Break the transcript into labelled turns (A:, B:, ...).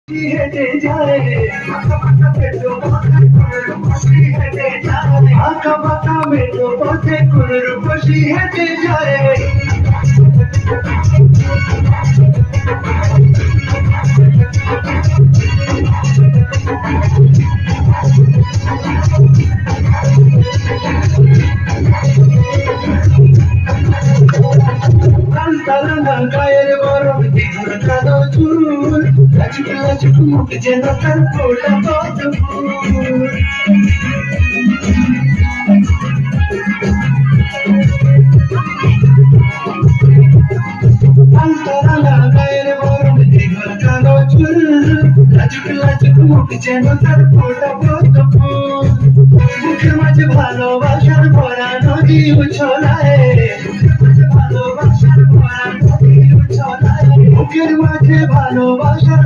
A: হেঁটে যায় আঁকা বাঁকা মেট্রো পথে কোন রূপসী হেঁটে যায় গায়ের বরফ দ্বিগুণ কালো চুল লাচুক লাচুক মুখ যেন তার ফোটা পদ্ম ফুল গায়ের বরফ দ্বিগুণ কালো চুল লাচুক লাচুক মুখ যেন তার ফোটা পদ্ম ফুল মুখের মাঝে ভালোবাসার ভরা নদী উছলায় বুকের মাঝে ভালোবাসার